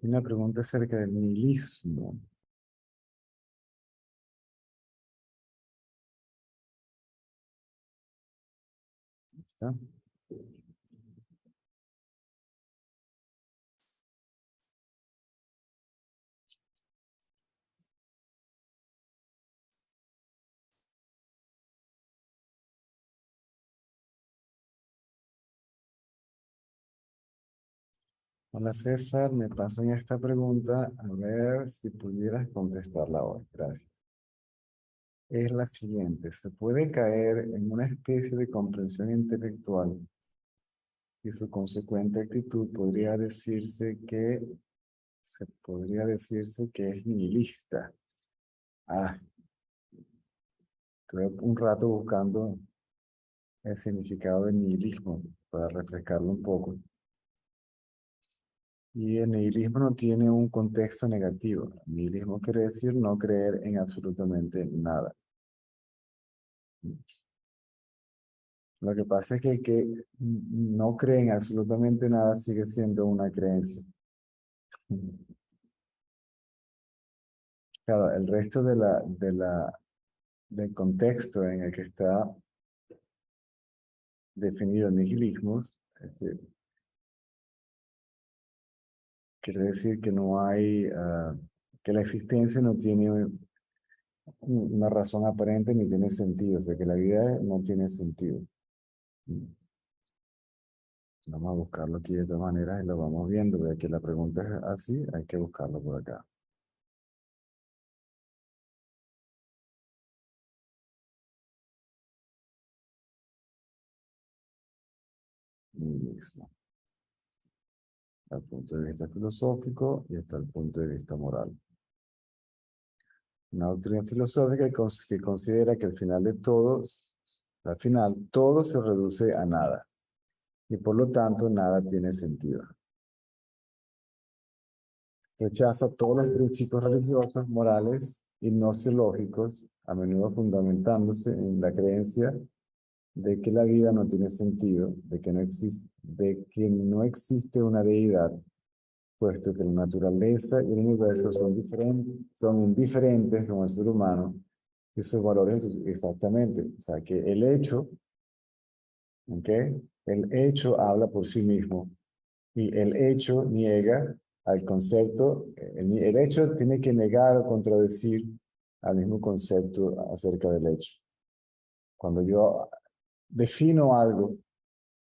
Una pregunta acerca del nihilismo. ¿Está? Hola César, me pasan esta pregunta a ver si pudieras contestarla hoy. Gracias. Es la siguiente. ¿Se puede caer en una especie de comprensión intelectual y su consecuente actitud podría decirse que es nihilista? Ah, estuve un rato buscando el significado del nihilismo para refrescarlo un poco. Y el nihilismo no tiene un contexto negativo. El nihilismo quiere decir no creer en absolutamente nada. Lo que pasa es que el que no cree en absolutamente nada sigue siendo una creencia. Claro, el resto del contexto en el que está definido el nihilismo, este, quiere decir que no hay, que la existencia no tiene una razón aparente ni tiene sentido, o sea, que la vida no tiene sentido. Vamos a buscarlo aquí de todas maneras y lo vamos viendo, porque que la pregunta es así, hay que buscarlo por acá. Mismo. Al punto de vista filosófico y hasta el punto de vista moral. Una doctrina filosófica que considera que al final, todo se reduce a nada y por lo tanto nada tiene sentido. Rechaza todos los principios religiosos, morales y gnoseológicos, a menudo fundamentándose en la creencia de que la vida no tiene sentido, de que no existe una deidad, puesto que la naturaleza y el universo son indiferentes como el ser humano y sus valores exactamente. O sea, que el hecho, ¿ok? El hecho habla por sí mismo y el hecho niega al concepto, el hecho tiene que negar o contradecir al mismo concepto acerca del hecho. Cuando yo defino algo,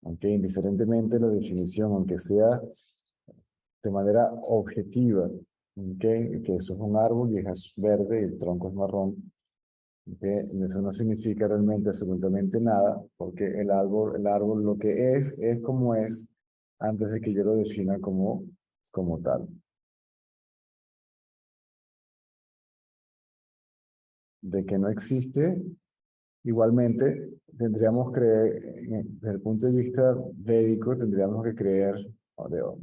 aunque indiferentemente la definición, aunque sea de manera objetiva, que eso es un árbol y es verde y el tronco es marrón, eso no significa realmente absolutamente nada, porque el árbol lo que es como es, antes de que yo lo defina como tal. De que no existe, igualmente tendríamos que creer, desde el punto de vista védico, tendríamos que creer,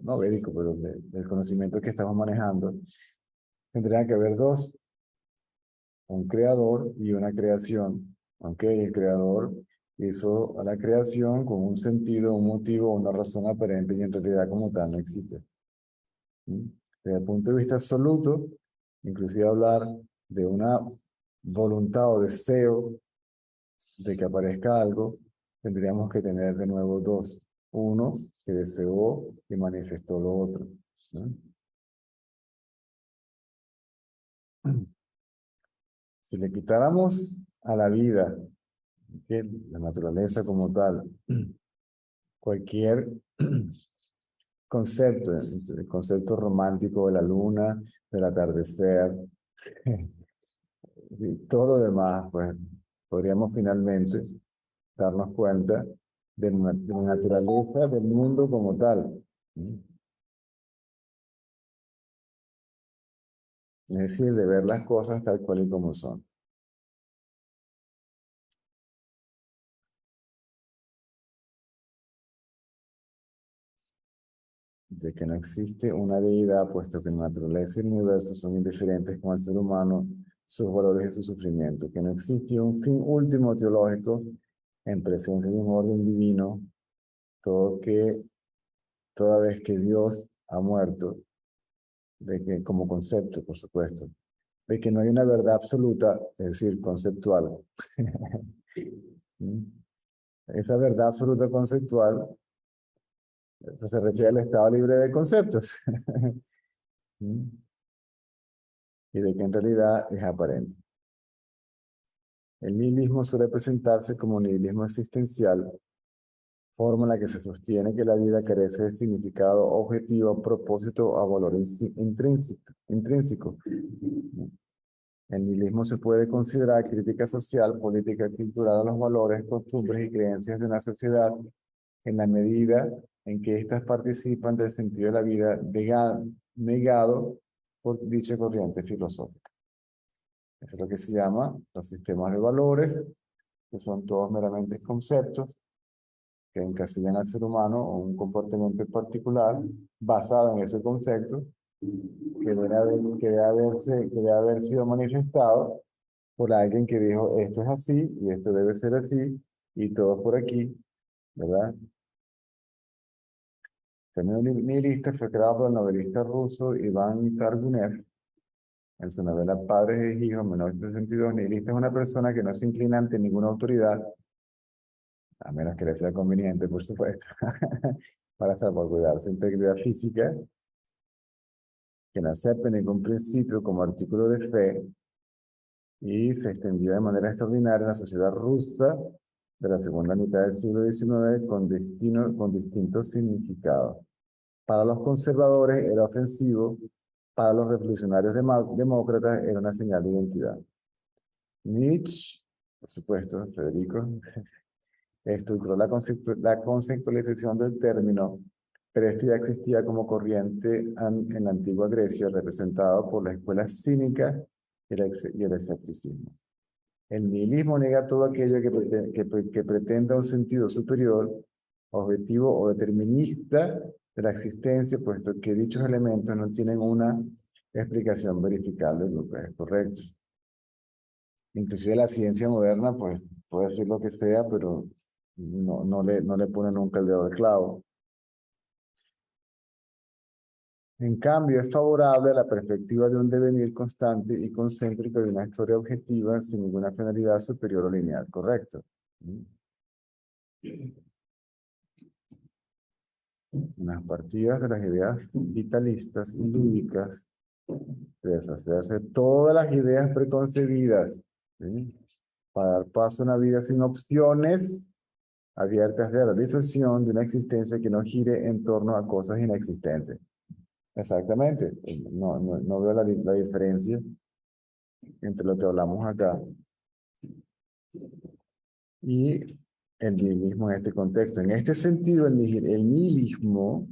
no védico, pero del conocimiento que estamos manejando, tendría que haber dos, un creador y una creación. Aunque el creador hizo a la creación con un sentido, un motivo, una razón aparente y en realidad como tal no existe. ¿Mm? Desde el punto de vista absoluto, inclusive hablar de una voluntad o deseo de que aparezca algo, tendríamos que tener de nuevo dos. Uno que deseó y manifestó lo otro. ¿No? Si le quitáramos a la vida, que la naturaleza como tal, cualquier concepto, el concepto romántico de la luna, del atardecer, y todo lo demás, pues podríamos finalmente darnos cuenta de la naturaleza del mundo como tal. ¿Sí? Es decir, de ver las cosas tal cual y como son. De que no existe una deidad, puesto que la naturaleza y el universo son indiferentes con el ser humano, sus valores y su sufrimiento, que no existe un fin último teológico en presencia de un orden divino, todo que toda vez que Dios ha muerto, de que, como concepto, por supuesto, de que no hay una verdad absoluta, es decir, conceptual. ¿Mm? Esa verdad absoluta conceptual pues, se refiere al estado libre de conceptos. ¿Mm? Y de que en realidad es aparente. El nihilismo suele presentarse como nihilismo existencial, forma en la que se sostiene que la vida carece de significado objetivo, propósito o valor intrínseco. El nihilismo se puede considerar crítica social, política y cultural a los valores, costumbres y creencias de una sociedad en la medida en que éstas participan del sentido de la vida negado por dicha corriente filosófica. Eso es lo que se llama los sistemas de valores, que son todos meramente conceptos que encasillan al ser humano o un comportamiento en particular basado en ese concepto que debe haber sido manifestado por alguien que dijo esto es así y esto debe ser así y todo por aquí, ¿verdad? El término nihilista fue creado por el novelista ruso Iván Turgenev en su novela Padres e Hijos, 1962. Nihilista es una persona que no se inclina ante ninguna autoridad, a menos que le sea conveniente, por supuesto, para salvaguardar su integridad física, que no acepte ningún principio como artículo de fe y se extendió de manera extraordinaria en la sociedad rusa de la segunda mitad del siglo XIX con distintos significados. Para los conservadores era ofensivo, para los revolucionarios demócratas era una señal de identidad. Nietzsche, por supuesto, Federico, estructuró la conceptualización del término, pero este ya existía como corriente en la antigua Grecia, representado por la escuela cínica y el escepticismo. El nihilismo niega todo aquello que pretenda un sentido superior, objetivo o determinista de la existencia, puesto que dichos elementos no tienen una explicación verificable, lo que es correcto. Inclusive la ciencia moderna, pues, puede decir lo que sea, pero no le pone nunca el dedo al clavo. En cambio, es favorable a la perspectiva de un devenir constante y concéntrico de una historia objetiva sin ninguna finalidad superior o lineal, ¿correcto? Unas partidas de las ideas vitalistas y lúdicas, de deshacerse todas las ideas preconcebidas, ¿sí? Para dar paso a una vida sin opciones, abiertas de realización de una existencia que no gire en torno a cosas inexistentes. Exactamente. No veo la diferencia entre lo que hablamos acá y el nihilismo en este contexto. En este sentido, el nihilismo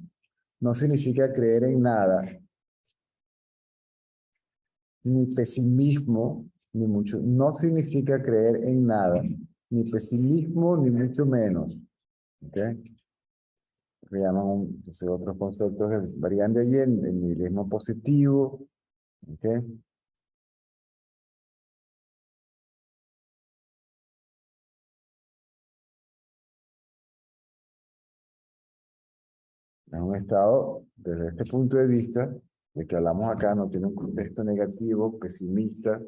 no significa creer en nada, ni pesimismo, ni mucho. No significa creer en nada, ni pesimismo, ni mucho menos. ¿Ok? Que llaman entonces, otros conceptos varían de allí, el nihilismo positivo. ¿Ok? Es un estado, desde este punto de vista, de que hablamos acá, no tiene un contexto negativo, pesimista,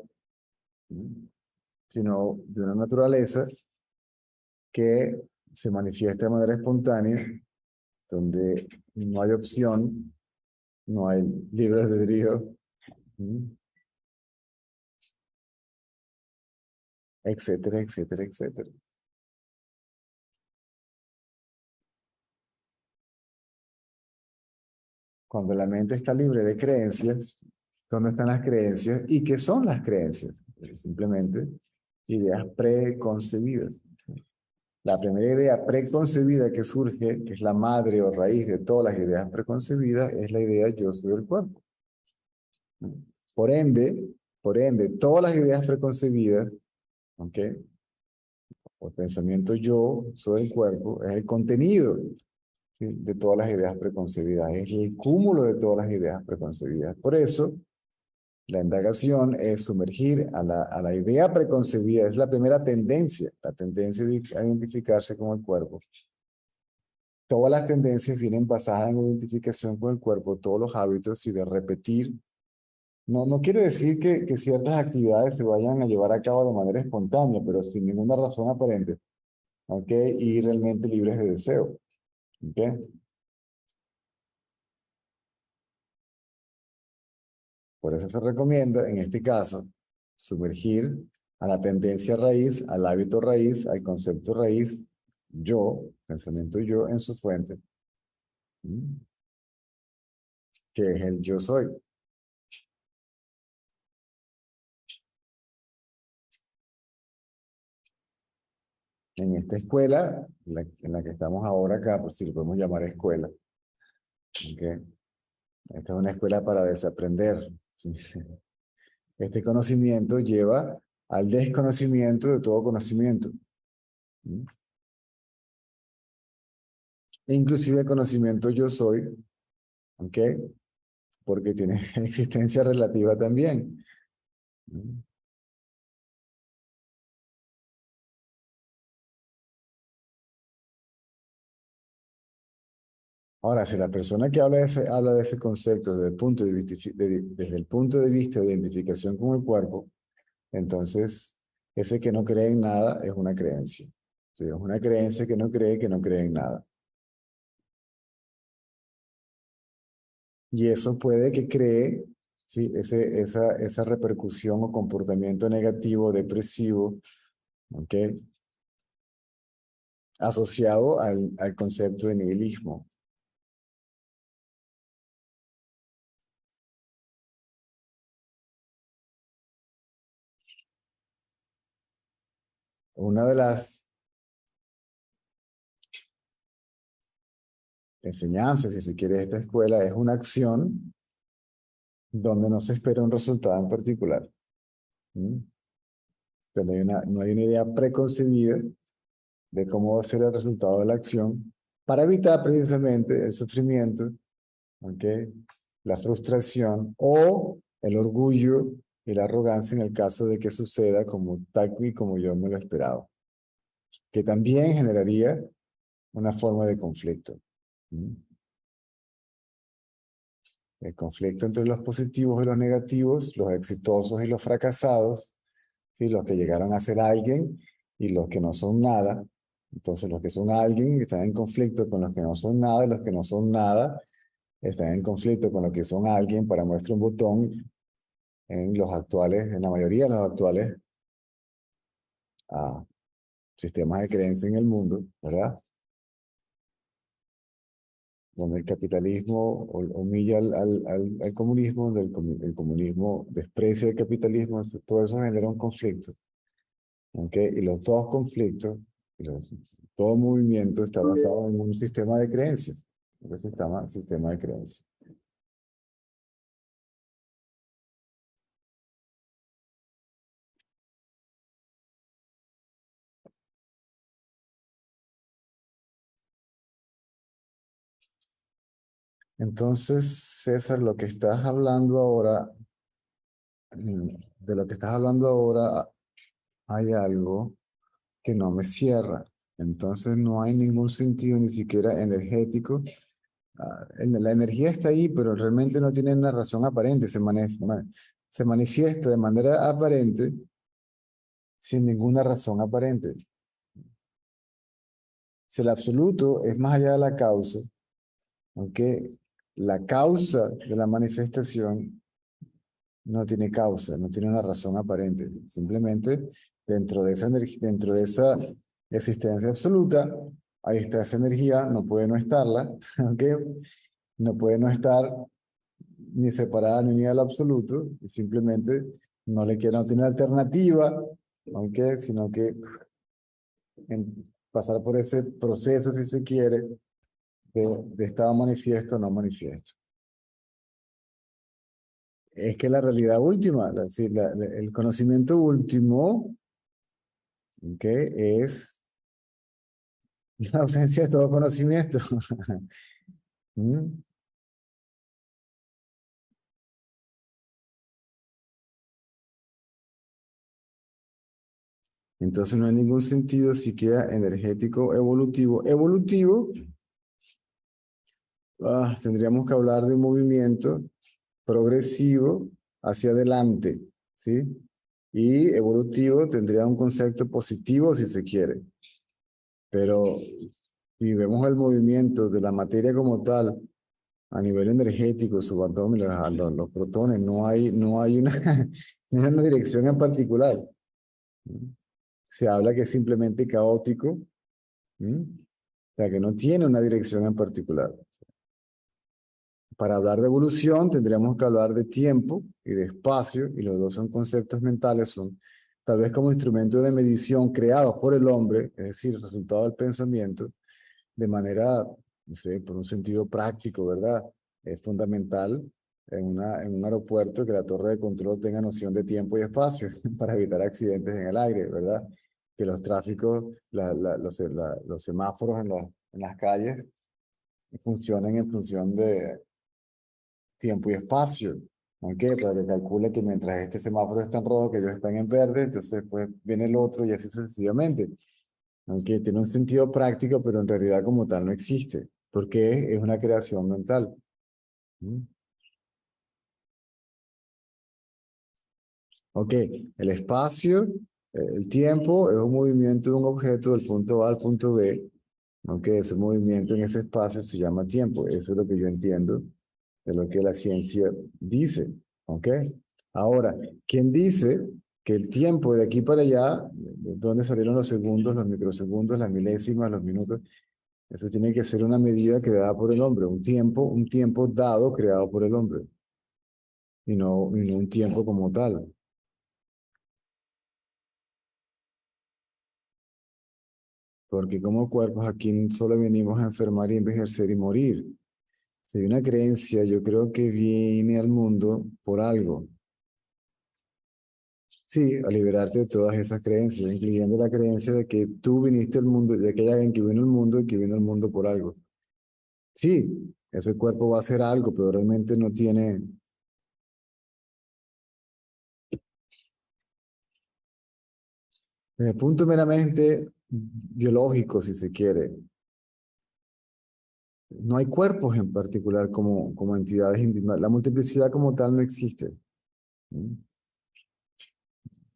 ¿sí? Sino de una naturaleza que se manifiesta de manera espontánea, donde no hay opción, no hay libre albedrío, ¿sí? Etcétera, etcétera, etcétera. Cuando la mente está libre de creencias, ¿dónde están las creencias? ¿Y qué son las creencias? Simplemente ideas preconcebidas. La primera idea preconcebida que surge, que es la madre o raíz de todas las ideas preconcebidas, es la idea yo soy el cuerpo. Por ende, todas las ideas preconcebidas, ¿ok? O el pensamiento yo soy el cuerpo, es el contenido, ¿sí? De todas las ideas preconcebidas, es el cúmulo de todas las ideas preconcebidas. Por eso, la indagación es sumergir a la idea preconcebida, es la primera tendencia, la tendencia de identificarse con el cuerpo. Todas las tendencias vienen basadas en identificación con el cuerpo, todos los hábitos y de repetir. No quiere decir que ciertas actividades se vayan a llevar a cabo de manera espontánea, pero sin ninguna razón aparente, ¿ok? Y realmente libres de deseo, ¿ok? Por eso se recomienda, en este caso, sumergir a la tendencia raíz, al hábito raíz, al concepto raíz, yo, pensamiento yo, en su fuente, ¿m? Que es el yo soy. En esta escuela, en la que estamos ahora acá, pues si lo podemos llamar escuela, ¿ok? Esta es una escuela para desaprender, ¿sí? Este conocimiento lleva al desconocimiento de todo conocimiento, ¿m? E inclusive el conocimiento yo soy, ¿ok? Porque tiene existencia relativa también. ¿M? Ahora, si la persona que habla de ese concepto desde el punto desde el punto de vista de identificación con el cuerpo, entonces ese que no cree en nada es una creencia. Sí, es una creencia que no cree en nada. Y eso puede que cree, ¿sí? Esa repercusión o comportamiento negativo, depresivo, ¿ok? Asociado al concepto de nihilismo. Una de las enseñanzas, si se quiere, de esta escuela es una acción donde no se espera un resultado en particular. ¿M? Pero no hay una idea preconcebida de cómo va a ser el resultado de la acción para evitar precisamente el sufrimiento, ¿ok? La frustración o el orgullo y la arrogancia en el caso de que suceda como tal y como yo me lo esperaba, que también generaría una forma de conflicto. ¿M? El conflicto entre los positivos y los negativos, los exitosos y los fracasados, ¿sí? Los que llegaron a ser alguien y los que no son nada. Entonces, los que son alguien están en conflicto con los que no son nada y los que no son nada están en conflicto con los que son alguien para muestra un botón en los actuales, en la mayoría de los actuales ah, sistemas de creencia en el mundo, ¿verdad? Donde el capitalismo humilla al comunismo, donde el comunismo desprecia el capitalismo, todo eso genera un conflicto. ¿Ok? Y los dos conflictos, y todo movimiento está basado en un sistema de creencias. Eso se llama sistema de creencias. Entonces, César, lo que estás hablando ahora, de lo que estás hablando ahora, hay algo que no me cierra. Entonces, no hay ningún sentido ni siquiera energético. La energía está ahí, pero realmente no tiene una razón aparente. Se manifiesta de manera aparente sin ninguna razón aparente. Si el absoluto es más allá de la causa, aunque la causa de la manifestación no tiene causa, no tiene una razón aparente. Simplemente dentro de esa energía, dentro de esa existencia absoluta, ahí está esa energía, no puede no estarla, ¿ok? No puede no estar ni separada ni unida al absoluto, y simplemente no tiene alternativa, ¿ok? Sino que pasar por ese proceso, si se quiere, de estado manifiesto o no manifiesto. Es que la realidad última, sí, el conocimiento último, ¿ok? Es la ausencia de todo conocimiento. ¿Mm? Entonces no hay ningún sentido siquiera energético evolutivo. Evolutivo Tendríamos que hablar de un movimiento progresivo hacia adelante, ¿sí? Y evolutivo tendría un concepto positivo si se quiere, pero si vemos el movimiento de la materia como tal, a nivel energético, subatómico, los protones, no hay una, no hay una dirección en particular. Se habla que es simplemente caótico, ¿m? O sea, que no tiene una dirección en particular. Para hablar de evolución tendríamos que hablar de tiempo y de espacio, y los dos son conceptos mentales, son tal vez como instrumentos de medición creados por el hombre, es decir, resultado del pensamiento, de manera, no sé, por un sentido práctico, ¿verdad? Es fundamental en un aeropuerto que la torre de control tenga noción de tiempo y espacio para evitar accidentes en el aire, ¿verdad? Que los tráficos, los semáforos en las calles funcionen en función de tiempo y espacio. ¿Ok? Para que calcule que mientras este semáforo está en rojo, que ellos están en verde, entonces pues viene el otro y así sucesivamente. Aunque tiene un sentido práctico, pero en realidad como tal no existe, porque es una creación mental. ¿Mm? Ok, el espacio, el tiempo es un movimiento de un objeto del punto A al punto B, aunque ese movimiento en ese espacio se llama tiempo. Eso es lo que yo entiendo de lo que la ciencia dice. ¿Ok? Ahora, ¿quién dice que el tiempo de aquí para allá, de dónde salieron los segundos, los microsegundos, las milésimas, los minutos? Eso tiene que ser una medida creada por el hombre, un tiempo dado creado por el hombre, y no un tiempo como tal. Porque como cuerpos aquí solo venimos a enfermar y envejecer y morir. Si hay una creencia, yo creo que viene al mundo por algo. Sí, a liberarte de todas esas creencias, incluyendo la creencia de que tú viniste al mundo, de que hay alguien que vino al mundo y que vino al mundo por algo. Sí, ese cuerpo va a hacer algo, pero realmente no tiene, desde el punto meramente biológico, si se quiere, no hay cuerpos en particular como entidades individuales. La multiplicidad como tal no existe. ¿Sí?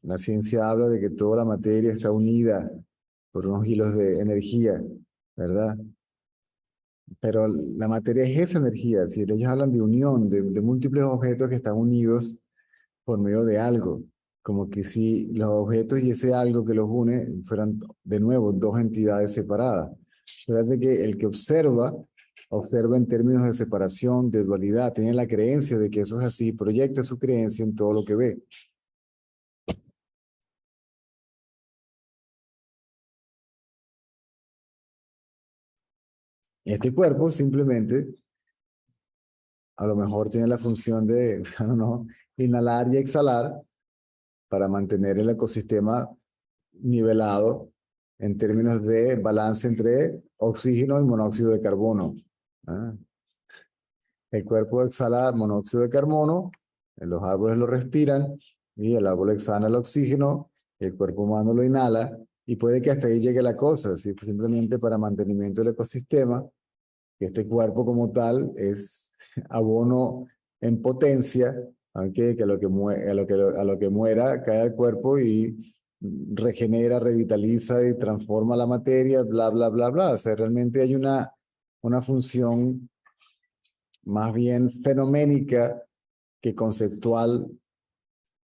La ciencia habla de que toda la materia está unida por unos hilos de energía, ¿verdad? Pero la materia es esa energía. Si ellos hablan de unión, de múltiples objetos que están unidos por medio de algo, como que si los objetos y ese algo que los une fueran de nuevo dos entidades separadas. Fíjate que el que observa, observa en términos de separación, de dualidad, tiene la creencia de que eso es así, proyecta su creencia en todo lo que ve. Este cuerpo simplemente a lo mejor tiene la función de, no, inhalar y exhalar para mantener el ecosistema nivelado en términos de balance entre oxígeno y monóxido de carbono. ¿Ah? El cuerpo exhala monóxido de carbono, los árboles lo respiran y el árbol exhala el oxígeno, el cuerpo humano lo inhala y puede que hasta ahí llegue la cosa, ¿sí? Simplemente para mantenimiento del ecosistema, que este cuerpo como tal es abono en potencia, aunque que a lo que muera cae el cuerpo y regenera, revitaliza y transforma la materia, bla, bla, bla, bla. O sea, realmente hay una función más bien fenoménica que conceptual,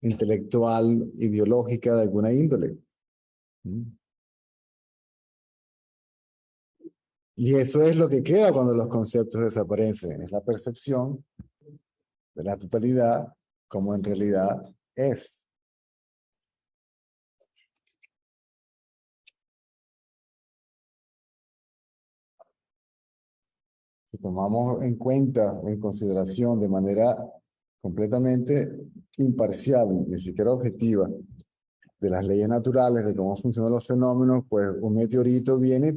intelectual, ideológica de alguna índole. ¿Mm? Y eso es lo que queda cuando los conceptos desaparecen, es la percepción de la totalidad como en realidad es. Si tomamos en cuenta, en consideración de manera completamente imparcial, ni siquiera objetiva, de las leyes naturales, de cómo funcionan los fenómenos, pues un meteorito viene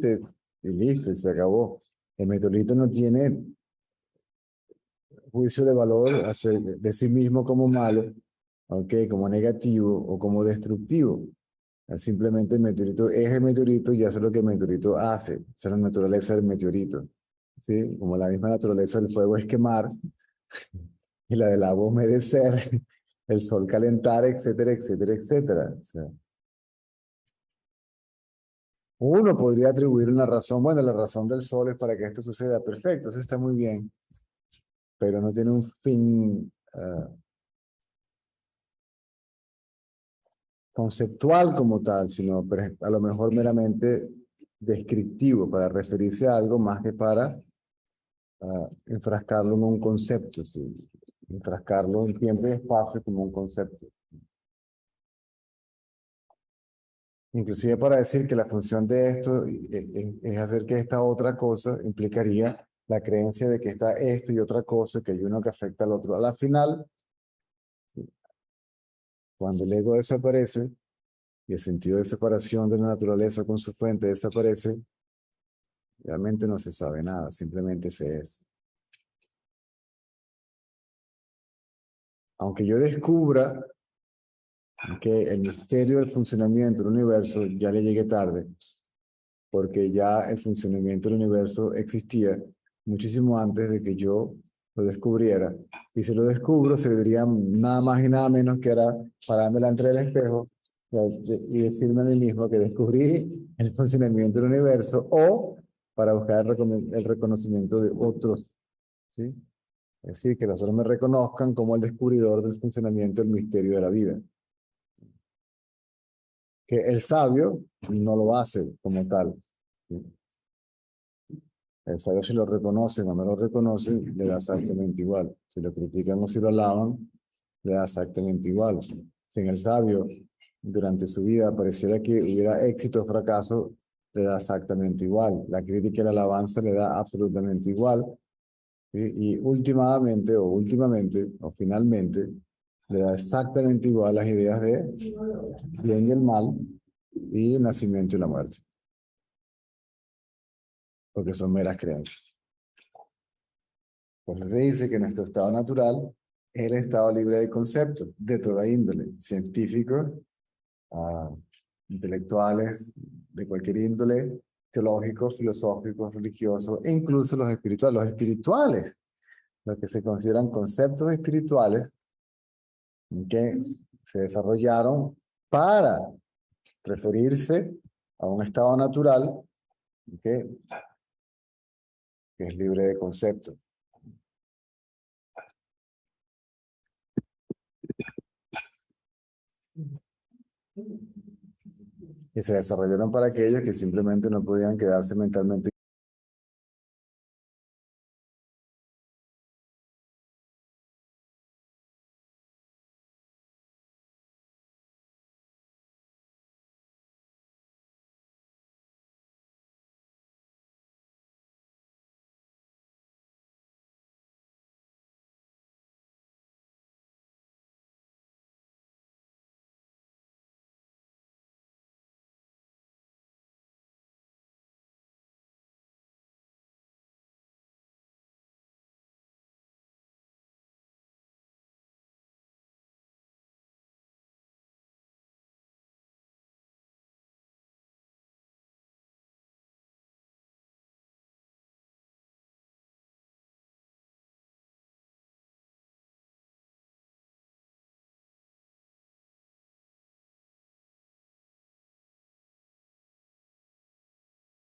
y listo, y se acabó. El meteorito no tiene juicio de valor de sí mismo como malo, ¿ok? Como negativo o como destructivo. Simplemente el meteorito es el meteorito y hace lo que el meteorito hace. Esa es la naturaleza del meteorito. ¿sí? Como la misma naturaleza del fuego es quemar, y la del agua humedecer, el sol calentar, etcétera, etcétera, etcétera. O sea, uno podría atribuir una razón, bueno, la razón del sol es para que esto suceda, perfecto, eso está muy bien, pero no tiene un fin conceptual como tal, sino a lo mejor meramente descriptivo para referirse a algo más que para enfrascarlo en un concepto, ¿sí? Enfrascarlo en tiempo y espacio como un concepto. Inclusive para decir que la función de esto es hacer que esta otra cosa implicaría la creencia de que está esto y otra cosa, que hay uno que afecta al otro. A la final, cuando el ego desaparece y el sentido de separación de la naturaleza con su fuente desaparece, realmente no se sabe nada, simplemente se es. Aunque yo descubra que el misterio del funcionamiento del universo ya le llegue tarde, porque ya el funcionamiento del universo existía muchísimo antes de que yo lo descubriera. Y si lo descubro, serviría nada más y nada menos que era pararme delante del espejo y decirme a mí mismo que descubrí el funcionamiento del universo o para buscar el reconocimiento de otros, ¿sí? Es decir, que los otros me reconozcan como el descubridor del funcionamiento del misterio de la vida. Que el sabio no lo hace como tal, ¿sí? El sabio si lo reconocen o no lo reconocen, le da exactamente igual. Si lo critican o si lo alaban, le da exactamente igual. Si en el sabio, durante su vida, pareciera que hubiera éxito o fracaso, le da exactamente igual. La crítica y la alabanza le da absolutamente igual. ¿Sí? Y últimamente, o finalmente, le da exactamente igual las ideas de bien y el mal y el nacimiento y la muerte, porque son meras creencias. Por eso se dice que nuestro estado natural es el estado libre de conceptos de toda índole, científicos, ah, intelectuales, de cualquier índole, teológicos, filosóficos, religiosos, e incluso los espirituales. Los espirituales, los que se consideran conceptos espirituales, que se desarrollaron para referirse a un estado natural que, que es libre de conceptos. Que se desarrollaron para aquellos que simplemente no podían quedarse mentalmente